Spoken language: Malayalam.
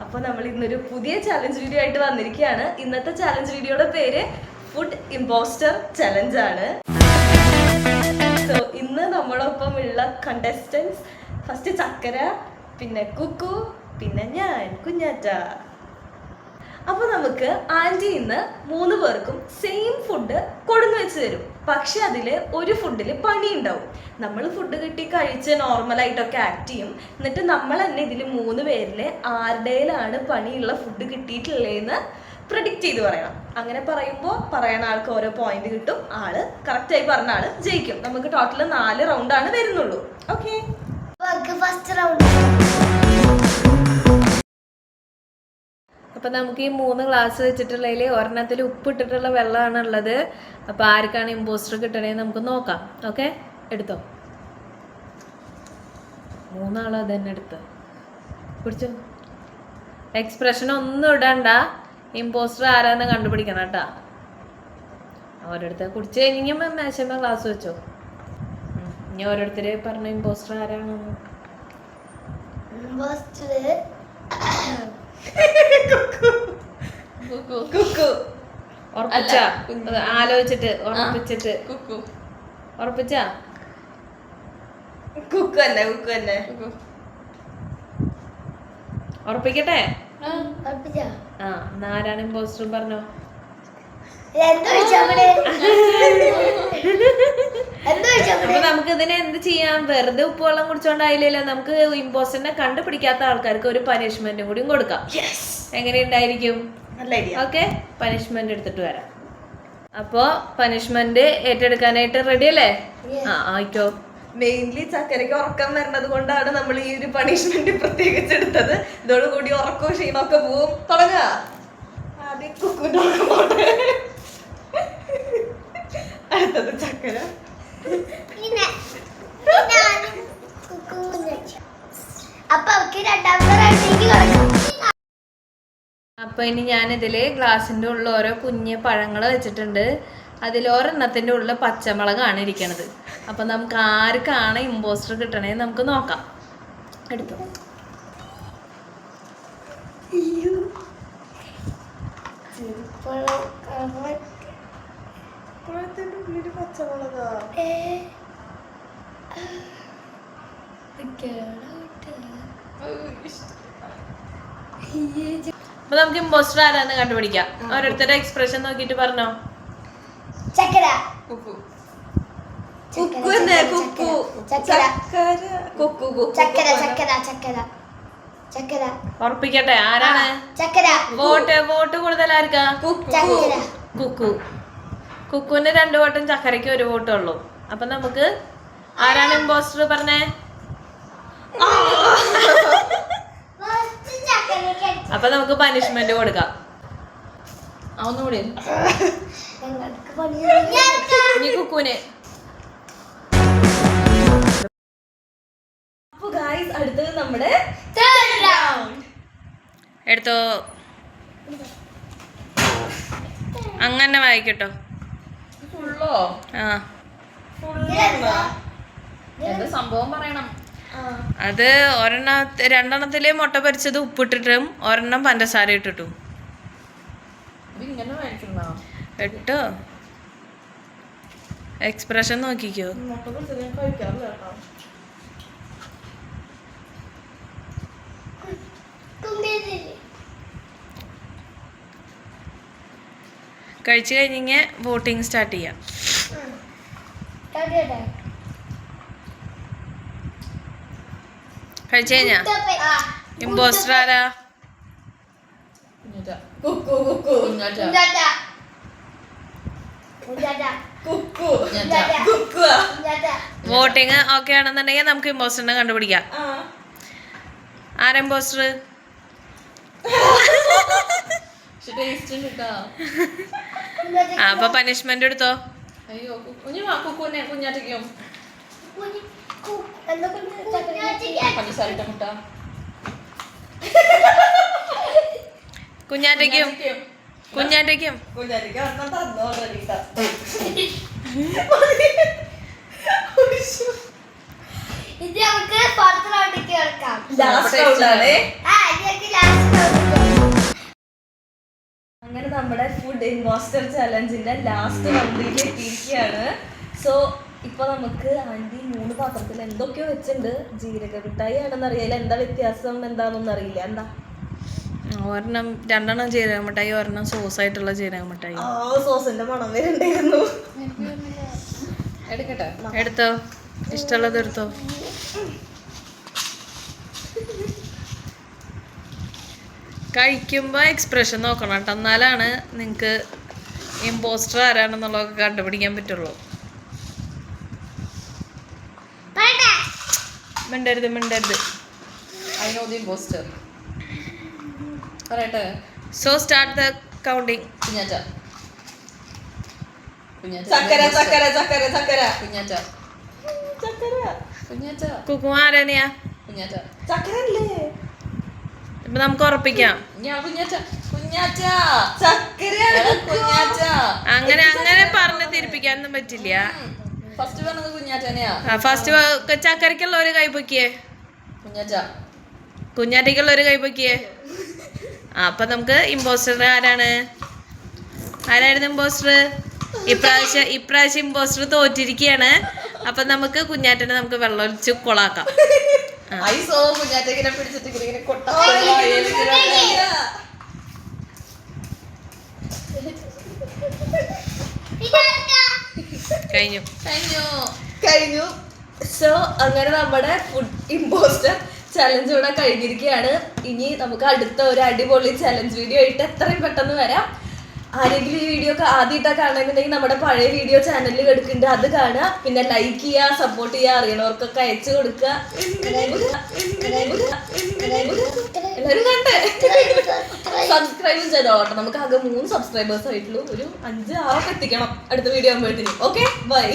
അപ്പോൾ നമ്മൾ ഇന്നൊരു പുതിയ ചാലഞ്ച് വീഡിയോ ആയിട്ട് വന്നിരിക്കുകയാണ്. ഇന്നത്തെ ചാലഞ്ച് വീഡിയോയുടെ പേര് ഫുഡ് ഇമ്പോസ്റ്റർ ചലഞ്ച് ആണ്. സോ ഇന്ന് നമ്മളൊപ്പം ഉള്ള കണ്ടസ്റ്റൻസ് ഫസ്റ്റ് ചക്കര, പിന്നെ കുക്കു, പിന്നെ ഞാൻ കുഞ്ഞാറ്റ. അപ്പോൾ നമുക്ക് ആൻറ്റി ഇന്ന് 3 പേർക്കും സെയിം ഫുഡ് കൊടുന്നു വെച്ച് തരും. പക്ഷെ അതിൽ ഒരു ഫുഡിൽ പണി ഉണ്ടാവും. നമ്മൾ ഫുഡ് കിട്ടി കഴിച്ച് നോർമലായിട്ടൊക്കെ ആക്ട് ചെയ്യും. എന്നിട്ട് നമ്മൾ തന്നെ ഇതിൽ 3 പേരിൽ ആരുടെയിലാണ് പണിയുള്ള ഫുഡ് കിട്ടിയിട്ടുള്ളതെന്ന് പ്രെഡിക്റ്റ് ചെയ്ത് പറയണം. അങ്ങനെ പറയുമ്പോൾ പറയുന്ന ആൾക്ക് ഓരോ പോയിന്റ് കിട്ടും. ആള് കറക്റ്റായി പറഞ്ഞ ആള് ജയിക്കും. നമുക്ക് ടോട്ടൽ 4 റൗണ്ടാണ് വരുന്നുള്ളൂ. Okay, first round. അപ്പം നമുക്ക് ഈ 3 ഗ്ലാസ് വെച്ചിട്ടുള്ളതിൽ ഒരെണ്ണത്തിൽ ഉപ്പിട്ടിട്ടുള്ള വെള്ളമാണ് ഉള്ളത്. അപ്പോൾ ആർക്കാണ് ഇമ്പോസ്റ്റർ കിട്ടണേന്ന് നമുക്ക് നോക്കാം. ഓക്കെ, എടുത്തോ. 3 ആളും അത് തന്നെ എടുത്തോ. കുടിച്ചോ. എക്സ്പ്രഷൻ ഒന്നും ഇടണ്ട. ഇമ്പോസ്റ്റർ ആരാന്ന് കണ്ടുപിടിക്കണം കേട്ടാ. ഓരോരുത്തർ കുടിച്ച് കഴിഞ്ഞാൽ മേശമ്മ ഗ്ലാസ് വെച്ചോ. ഇനി ഓരോരുത്തർ പറഞ്ഞ ഇമ്പോസ്റ്റർ ആരാണെന്ന്. ഉറപ്പിച്ചാ? ആലോചിച്ചിട്ട് ഉറപ്പിച്ചിട്ട് ഉറപ്പിച്ചാ? കുക്കു തന്നെ ഉറപ്പിക്കട്ടെ? ആ, ആരാണ് ഇമ്പോസ്റ്റർ പറഞ്ഞോ. അപ്പൊ നമുക്ക് ഇതിനെ എന്ത് ചെയ്യാം? വെറുതെ ഉപ്പുവെള്ളം കുടിച്ചോണ്ടായില്ലല്ലോ. നമുക്ക് ഇമ്പോസ്റ്ററിനെ കണ്ടുപിടിക്കാത്ത ആൾക്കാർക്ക് ഒരു പനിഷ്മെന്റും കൂടിയും കൊടുക്കാം. എങ്ങനെയുണ്ടായിരിക്കും? ഓക്കെ, പനിഷ്മെന്റ് എടുത്തിട്ട് വരാം. അപ്പോ പനിഷ്മെന്റ് ഏറ്റെടുക്കാനായിട്ട് റെഡി അല്ലേ? ആ, ആയിക്കോ. മെയിൻലി ചക്കരയ്ക്ക് ഉറക്കം വരുന്നത് കൊണ്ടാണ് നമ്മൾ ഈ ഒരു പണിഷ്മെന്റ് പ്രത്യേകിച്ച് എടുത്തത്. ഇതോടുകൂടി ഉറക്കവും ക്ഷീണമൊക്കെ പോവും. തുടങ്ങാ. ആദ്യം കുക്കുവിന്റെ ഉറക്കം പോട്ടെ. അടുത്തത് ചക്കര. അപ്പൊ ഇനി ഞാനിതില് ഗ്ലാസിന്റെ ഉള്ളിൽ ഓരോ കുഞ്ഞ് പഴങ്ങൾ വെച്ചിട്ടുണ്ട്. അതിൽ ഒരെണ്ണത്തിന്റെ ഉള്ളിൽ പച്ചമുളകാണ് ഇരിക്കണത്. അപ്പൊ നമുക്ക് ആർക്കാണ് ഇമ്പോസ്റ്റർ കിട്ടണേ നമുക്ക് നോക്കാം. എടുത്തു. പച്ചമുളകാ. അപ്പൊ നമുക്ക് ഇമ്പോസ്റ്റർ ആരാന്ന് കണ്ടുപിടിക്കാം. ഓരോരുത്തരുടെ എക്സ്പ്രഷൻ നോക്കിട്ട് പറഞ്ഞോ. ചക്കര. കുക്കു. കുക്കു തന്നെ. കുക്കു. ചക്കര. കുക്കു. ചക്കര ചക്കര ചക്കര ചക്കര. ഉറപ്പിക്കട്ടെ? ആരാണ്? ചക്കര. വോട്ട് കൂടുതൽ ആർക്കാ? ചക്കര. കുക്കു. കുക്കുവിന് 2 വോട്ടും ചക്കരയ്ക്ക് 1 വോട്ടും ഉള്ളൂ. അപ്പൊ നമുക്ക് ആരാണ് ഇമ്പോസ്റ്റർ പറഞ്ഞേ? അപ്പൊ നമുക്ക് പനിഷ്മെന്റ് കൊടുക്കാം. ഒന്നുകൂടി ഇനി കുക്കുവിന്. അപ്പൊ ഗായ്സ്, അടുത്തത് നമ്മുടെ എടുത്തോ. അങ്ങനെ വായിക്കട്ടോ. ഫുള്ളോ? ആ, എന്താ സംഭവം പറയണം. അത് 2 മുട്ട പൊരിച്ചത് ഉപ്പിട്ടിട്ടും 1 പഞ്ചസാര ഇട്ടിട്ടും. ഇങ്ങനെ മേടിക്കണോ? ഇട്ടോ. എക്സ്പ്രഷൻ നോക്കിക്കോ. മുട്ട പൊരിച്ചത് ഞാൻ കഴിക്കാറില്ല കേട്ടോ. കഴിച്ചു കഴിഞ്ഞ് വോട്ടിങ് സ്റ്റാർട്ട് ചെയ്യാം. കഴിച്ചു കഴിഞ്ഞാ ഇമ്പോസ്റ്റർ ആരാ? കുക്കു. വോട്ടിങ് ഓക്കെ ആണെന്നുണ്ടെങ്കിൽ നമുക്ക് ഇമ്പോസ്റ്ററിനെ കണ്ടുപിടിക്കാം. ആരാ ഇമ്പോസ്റ്റർ? അപ്പൊ പനിഷ്മെന്റ് എടുത്തോ. അയ്യോ, കുക്കുനെ കുഞ്ഞാറ്റയ്ക്കും പഞ്ചസാര ഇട്ട മുട്ട. കുഞ്ഞാറ്റയ്ക്കും കുഞ്ഞാറ്റയ്ക്ക് ഇത് നമുക്ക് പുറത്ത് റൗണ്ടിലേക്ക് കിടക്കാം. ലാസ്റ്റ് റൗണ്ട് ആണ്. ലാസ്റ്റ് നമ്മുടെ ഫുഡ് ഇമ്പോസ്റ്റർ ചലഞ്ചിന്റെ ലാസ്റ്റ് റൗണ്ടിലേക്ക് എത്തിയിരിക്കുകയാണ്. സോ ഇപ്പൊ നമുക്ക് ആന്റി 3 പാത്രത്തിൽ എന്തൊക്കെയോ വെച്ചിട്ടുണ്ട്. ജീരക മിഠായി ആണെന്ന് അറിയില്ല, എന്താ വ്യത്യാസം എന്താണെന്നൊന്നും അറിയില്ല. എന്താ ഒരെണ്ണം 2 ജീരക മിഠായി, ഒരെണ്ണം സോസ് ആയിട്ടുള്ള ജീരക മിഠായി. ആ സോസിന്റെ മണം വരുന്നുണ്ടായിരുന്നു. എടുക്കട്ടെ? എടുത്തോ, ഇഷ്ടമുള്ളത് എടുത്തോ. കഴിക്കുമ്പോ എക്സ്പ്രഷൻ നോക്കണം കേട്ടോ, എന്നാലാണ് നിങ്ങക്ക് ഇമ്പോസ്റ്റർ ആരാണെന്നുള്ളതൊക്കെ കണ്ടുപിടിക്കാൻ പറ്റുള്ളൂ. മിണ്ടരുത് മിണ്ടരുത്. I know the imposter. പറയട്ടെ? So start the counting. കുഞ്ഞാറ്റ. കുഞ്ഞാറ്റ. ചക്കര ചക്കര ചക്കര ചക്കര കുഞ്ഞാറ്റ. ചക്കര കുഞ്ഞാറ്റ. കുക്കുമ ആരാനെയാ? കുഞ്ഞാറ്റ. ചക്കര അല്ലേ? ഇപ്പൊ നമുക്ക് ഉറപ്പിക്കാം. ഞാൻ കുഞ്ഞാറ്റ. കുഞ്ഞാറ്റ. ചക്കരയാണ് എടാ, കുഞ്ഞാറ്റ. അങ്ങനെ അങ്ങനെ പറഞ്ഞ് തിരിപ്പിക്കാനൊന്നും പറ്റില്ല. ഫസ്റ്റ് പറഞ്ഞത് കുഞ്ഞാറ്റനെയാ. ഫസ്റ്റ് ചക്കരക്കുള്ള ഒരു കൈ പൊക്കിയേ, കുഞ്ഞാറ്റ. കുഞ്ഞാറ്റയ്ക്കുള്ള ഒരു കൈ പൊക്കിയേ. അപ്പൊ നമുക്ക് ഇമ്പോസ്റ്റർ ആരാണ്? ആരായിരുന്നു ഇമ്പോസ്റ്റർ? ഇപ്രാവശ്യം ഇമ്പോസ്റ്റർ തോറ്റിരിക്കുകയാണ്. അപ്പൊ നമുക്ക് കുഞ്ഞാറ്റനെ നമുക്ക് വെള്ളം ഒഴിച്ച് കൊളാക്കാം. ഐസോ കുഞ്ഞാറ്റ ഇങ്ങനെ പിടിച്ചിട്ട് ഇങ്ങനെ കൊട്ടാ. കഴിഞ്ഞു. കഴിഞ്ഞു. സോ അങ്ങനെ നമ്മുടെ ഫുഡ് ഇമ്പോസ്റ്റർ ചലഞ്ച് ഇവിടെ കഴിഞ്ഞിരിക്കുകയാണ്. ഇനി നമുക്ക് അടുത്ത ഒരു അടിപൊളി ചലഞ്ച് വീഡിയോ ആയിട്ട് എത്രയും പെട്ടെന്ന് വരാം. ആരെങ്കിലും ഈ വീഡിയോ ആദ്യമായിട്ടാണ് കാണുന്നുണ്ടെങ്കിൽ നമ്മുടെ പഴയ വീഡിയോ ചാനലിൽ കിടക്കുന്നുണ്ട്, അത് കാണുക. പിന്നെ ലൈക്ക് ചെയ്യുക, സപ്പോർട്ട് ചെയ്യുക, അറിയണവർക്കൊക്കെ അയച്ചു കൊടുക്കുക. എല്ലാവരും കണ്ടേ സബ്സ്ക്രൈബും ചെയ്തോട്ടെ. നമുക്ക് ആകെ 3 സബ്സ്ക്രൈബേഴ്സ് ആയിട്ടുള്ളൂ. ഒരു 5-6 എത്തിക്കണം അടുത്ത വീഡിയോ ആകുമ്പോഴത്തേനും. Okay, by.